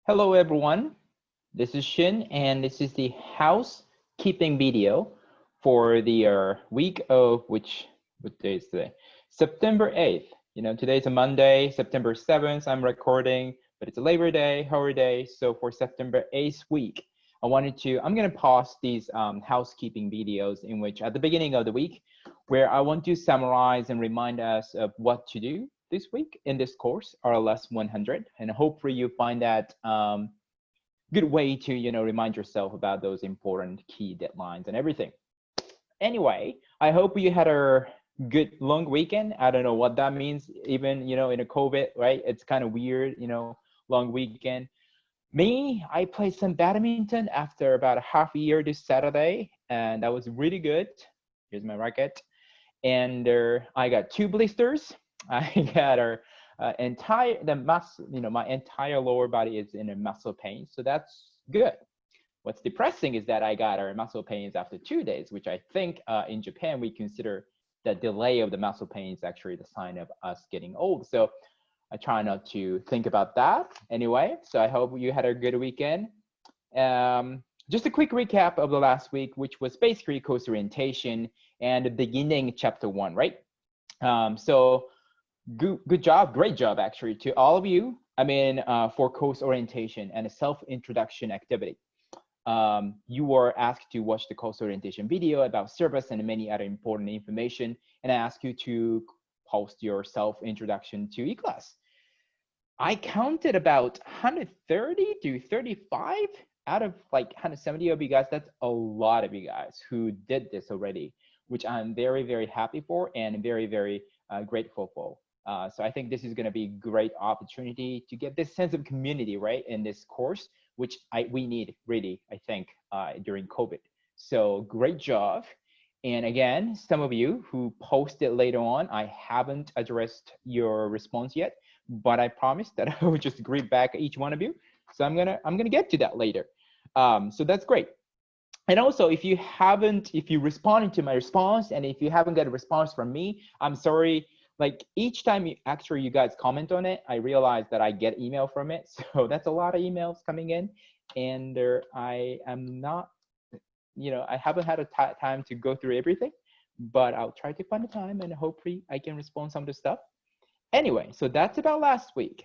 Hello everyone, this is Shin and this is the housekeeping video for the week of what day is today? September 8th. Today's a Monday, September 7th, I'm recording, but it's a Labor Day, holiday. So for September 8th week, I'm gonna pause these housekeeping videos in which at the beginning of the week, where I want to summarize and remind us of what to do this week in this course, RLS 100, and hopefully you find that good way to remind yourself about those important key deadlines and everything. Anyway, I hope you had a good long weekend. I don't know what that means, even in a COVID, right? It's kind of weird, long weekend. Me, I played some badminton after about a half a year this Saturday, and that was really good. Here's my racket, and I got 2 blisters. I got my entire lower body is in a muscle pain, so that's good. What's depressing is that I got our muscle pains after 2 days, which I think in Japan we consider the delay of the muscle pains actually the sign of us getting old. So I try not to think about that anyway. So I hope you had a good weekend. Just a quick recap of the last week, which was basically course orientation and the beginning chapter 1, right? So good job, great job actually to all of you. For course orientation and a self-introduction activity. You were asked to watch the course orientation video about syllabus and many other important information, and I asked you to post your self-introduction to e-class. I counted about 130 to 35 out of like 170 of you guys. That's a lot of you guys who did this already, which I'm very, very happy for and very, very grateful for. So I think this is going to be a great opportunity to get this sense of community, right, in this course, which we need really, I think, during COVID. So great job. And again, some of you who posted later on, I haven't addressed your response yet, but I promised that I would just greet back each one of you. So I'm gonna get to that later. So that's great. And also, if you responded to my response and if you haven't got a response from me, I'm sorry. Like each time you guys comment on it, I realize that I get email from it. So that's a lot of emails coming in, and I am not, I haven't had a time to go through everything, but I'll try to find the time and hopefully I can respond some of the stuff. Anyway, so that's about last week.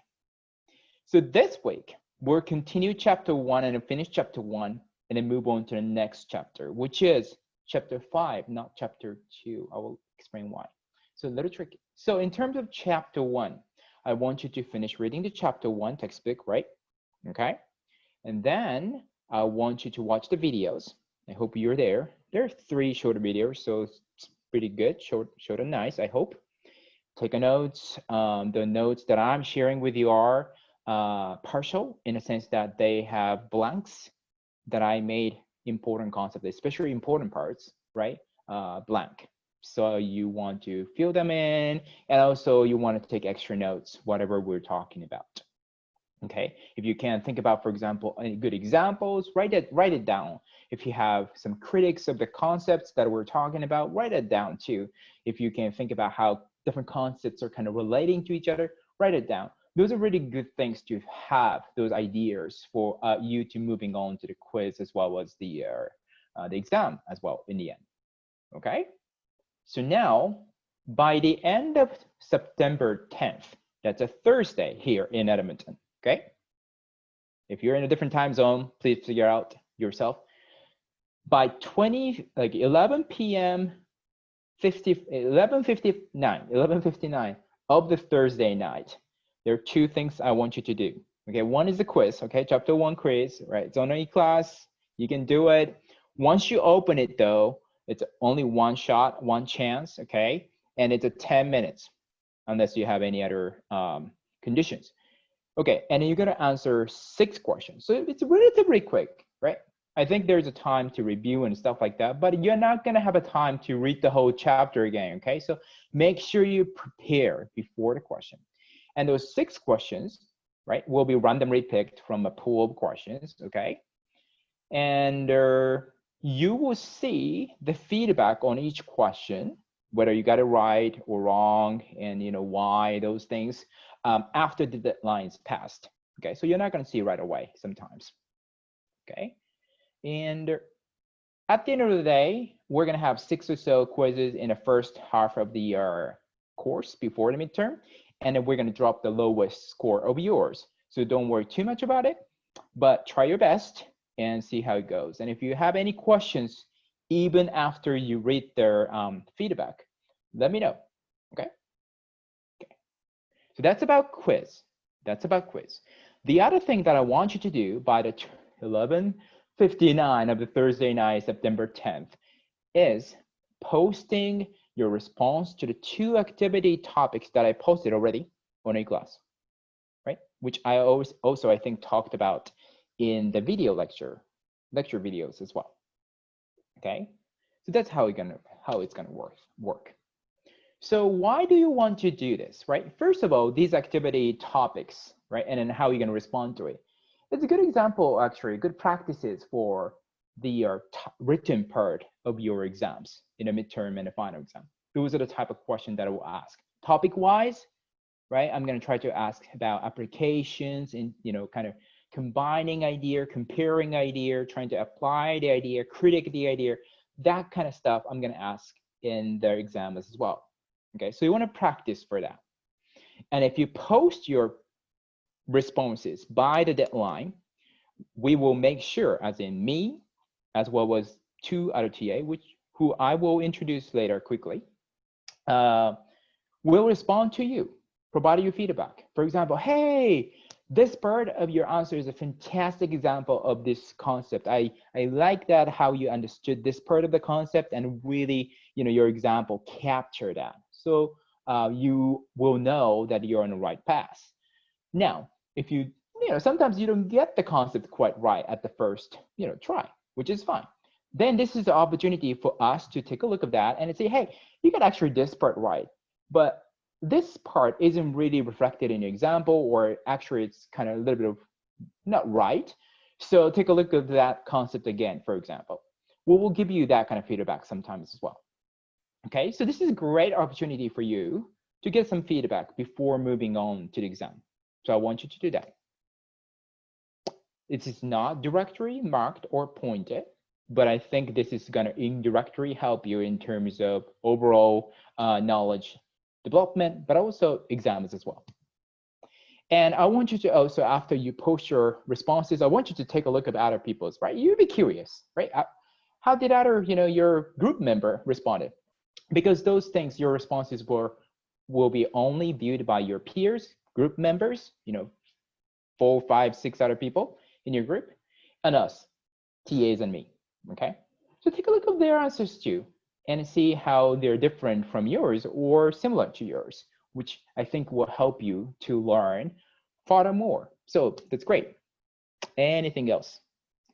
So this week, we'll continue chapter 1 and finish chapter 1 and then move on to the next chapter, which is chapter 5, not chapter 2. I will explain why. So a little tricky. So in terms of chapter 1, I want you to finish reading the chapter 1 textbook, right? Okay. And then I want you to watch the videos. I hope you're there. There are 3 short videos, so it's pretty good, short and nice, I hope. Take a notes. The notes that I'm sharing with you are partial in a sense that they have blanks that I made important concepts, especially important parts, right? Blank. So you want to fill them in, and also you want to take extra notes, whatever we're talking about. Okay, if you can think about, for example, any good examples, write it down. If you have some critics of the concepts that we're talking about, write it down too. If you can think about how different concepts are kind of relating to each other, write it down. Those are really good things to have, those ideas for you to moving on to the quiz as well as the exam as well in the end. Okay. So now, by the end of September 10th, that's a Thursday here in Edmonton, okay? If you're in a different time zone, please figure out yourself. By 11 p.m., 11:59 of the Thursday night, there are 2 things I want you to do. Okay, one is the quiz, okay, chapter 1 quiz, right? It's on e-class, you can do it. Once you open it though, it's only one shot, one chance, okay? And it's a 10 minutes, unless you have any other conditions. Okay, and you're gonna answer 6 questions. So it's relatively quick, right? I think there's a time to review and stuff like that, but you're not gonna have a time to read the whole chapter again, okay? So make sure you prepare before the question. And those 6 questions, right, will be randomly picked from a pool of questions, okay? And you will see the feedback on each question, whether you got it right or wrong, and why those things after the deadline's passed. Okay, so you're not going to see right away sometimes. Okay, and at the end of the day, we're going to have 6 or so quizzes in the first half of the course before the midterm, and then we're going to drop the lowest score of yours. So don't worry too much about it, but try your best and see how it goes. And if you have any questions, even after you read their feedback, let me know. Okay. So that's about quiz. That's about quiz. The other thing that I want you to do by the 11:59 of the Thursday night, September 10th, is posting your response to the 2 activity topics that I posted already on A-class, right? Which I also I think talked about in the video lecture videos as well. Okay, so that's how it's gonna work. So why do you want to do this, right? First of all, these activity topics, right? And then how you're gonna respond to it. It's a good example, actually, good practices for the written part of your exams in a midterm and a final exam. Those are the type of questions that I will ask. Topic-wise, right? I'm gonna try to ask about applications and, kind of combining idea, comparing idea, trying to apply the idea, critique the idea, that kind of stuff I'm gonna ask in their exams as well. Okay, so you want to practice for that. And if you post your responses by the deadline, we will make sure, as in me, as well as 2 other TA, who I will introduce later quickly, will respond to you, provide you feedback. For example, hey, this part of your answer is a fantastic example of this concept. I like that how you understood this part of the concept, and really, your example captured that. So you will know that you're on the right path. Now, if sometimes you don't get the concept quite right at the first, try, which is fine. Then this is the opportunity for us to take a look at that and say, hey, you got actually this part right, but this part isn't really reflected in your example, or actually it's kind of a little bit of not right. So take a look at that concept again, for example. We will give you that kind of feedback sometimes as well. Okay, so this is a great opportunity for you to get some feedback before moving on to the exam. So I want you to do that. It is not directly marked or pointed, but I think this is going to indirectly help you in terms of overall knowledge development, but also exams as well. And I want you to also, after you post your responses, I want you to take a look at other people's, right? You'd be curious, right? How did other, your group member responded? Because those things, your responses will be only viewed by your peers, group members, 4, 5, 6 other people in your group, and us, TAs and me, okay? So take a look at their answers too, and see how they're different from yours or similar to yours, which I think will help you to learn furthermore. So that's great. Anything else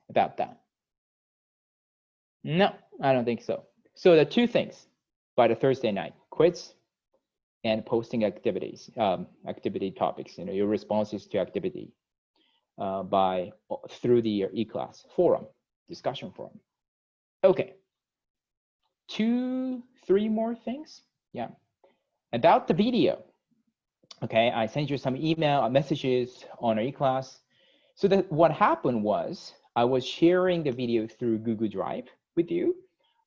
about that? No, I don't think so. So the 2 things by the Thursday night, quiz and posting activities, activity topics, your responses to activity through the e-class forum, discussion forum. Okay. 2, 3 more things. Yeah. About the video. Okay, I sent you some email messages on our e-class. So that what happened was I was sharing the video through Google Drive with you,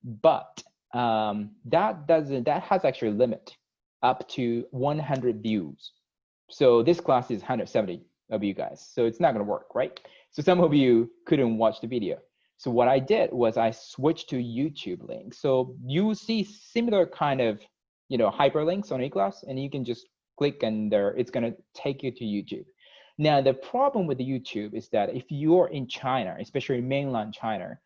but that has actually a limit up to 100 views. So this class is 170 of you guys, so it's not going to work, right? So some of you couldn't watch the video. So what I did was I switched to YouTube links. So you see similar kind of, hyperlinks on e-class, and you can just click and it's going to take you to YouTube. Now, the problem with the YouTube is that if you're in China, especially mainland China,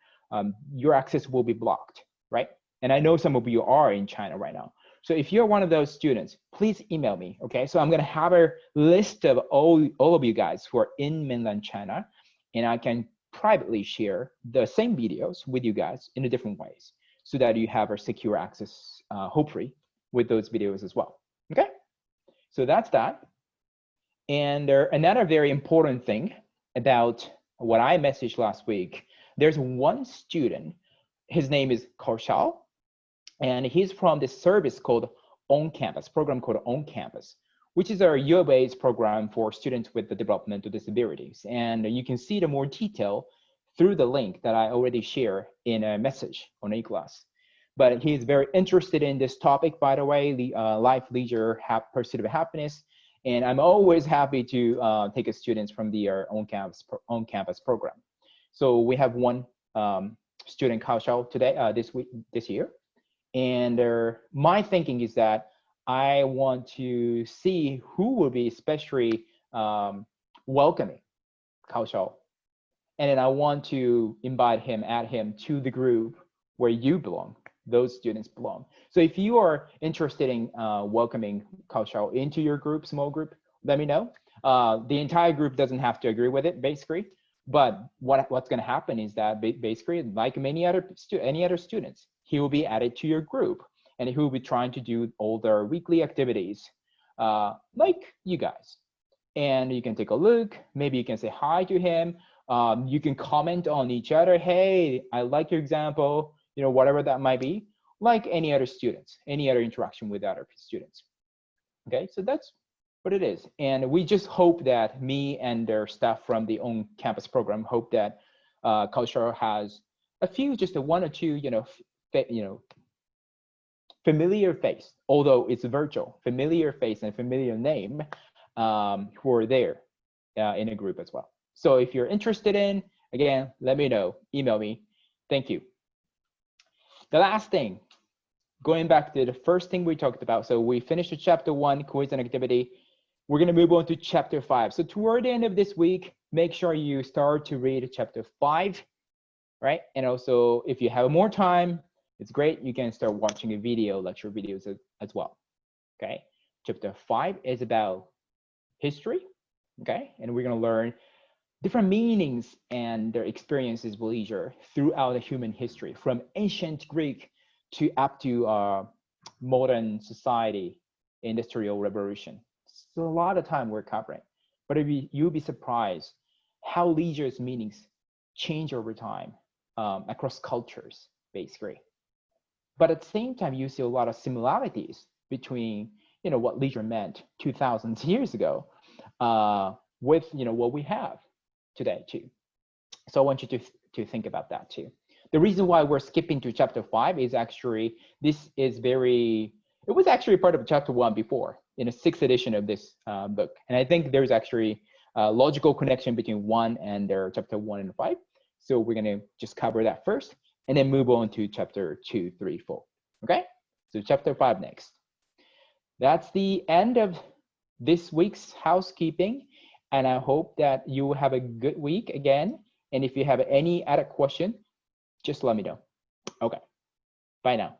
your access will be blocked, right? And I know some of you are in China right now. So if you're one of those students, please email me, okay? So I'm going to have a list of all of you guys who are in mainland China, and I can privately share the same videos with you guys in a different ways so that you have a secure access, hopefully, with those videos as well, okay? So that's that. And another very important thing about what I messaged last week, there's one student, his name is Kaushal, and he's from this service called On Campus, program called On Campus, which is our year-based program for students with the developmental disabilities. And you can see the more detail through the link that I already share in a message on eClass. But he's very interested in this topic, by the way, the life, leisure, pursuit of happiness. And I'm always happy to take students from the on-campus program. So we have one student, Kao today, this year. And my thinking is that I want to see who will be especially welcoming Kao. And then I want to invite him, add him to the group where you belong, those students belong. So if you are interested in welcoming Kao into your group, small group, let me know. The entire group doesn't have to agree with it, basically. But what's going to happen is that basically, like any other students, he will be added to your group, and he will be trying to do all their weekly activities, like you guys. And you can take a look. Maybe you can say hi to him. You can comment on each other. Hey, I like your example. You know, whatever that might be, like any other students, any other interaction with other students. Okay, so that's what it is. And we just hope that me and their staff from the on-campus program hope that Kao has a few, just a one or two, familiar face, although it's virtual, familiar face and familiar name who are there in a group as well. So if you're interested in, again, let me know, email me. Thank you. The last thing, going back to the first thing we talked about. So we finished the chapter 1, quiz and activity. We're going to move on to chapter 5. So toward the end of this week, make sure you start to read chapter 5, right? And also, if you have more time, it's great. You can start watching a video, lecture videos as well, okay? Chapter 5 is about history, okay? And we're going to learn different meanings and their experiences with leisure throughout the human history, from ancient Greek to up to modern society, industrial revolution. So a lot of time we're covering, but you'll be surprised how leisure's meanings change over time across cultures, basically. But at the same time, you see a lot of similarities between what leisure meant 2,000 years ago with what we have today too. So I want you to think about that too. The reason why we're skipping to chapter 5 is actually, it was actually part of chapter 1 before, in the 6th edition of this book. And I think there's actually a logical connection between 1 and chapter 1 and 5. So we're gonna just cover that first and then move on to chapter 2, 3, 4, okay? So chapter 5 next. That's the end of this week's housekeeping. And I hope that you will have a good week again. And if you have any other question, just let me know. Okay, bye now.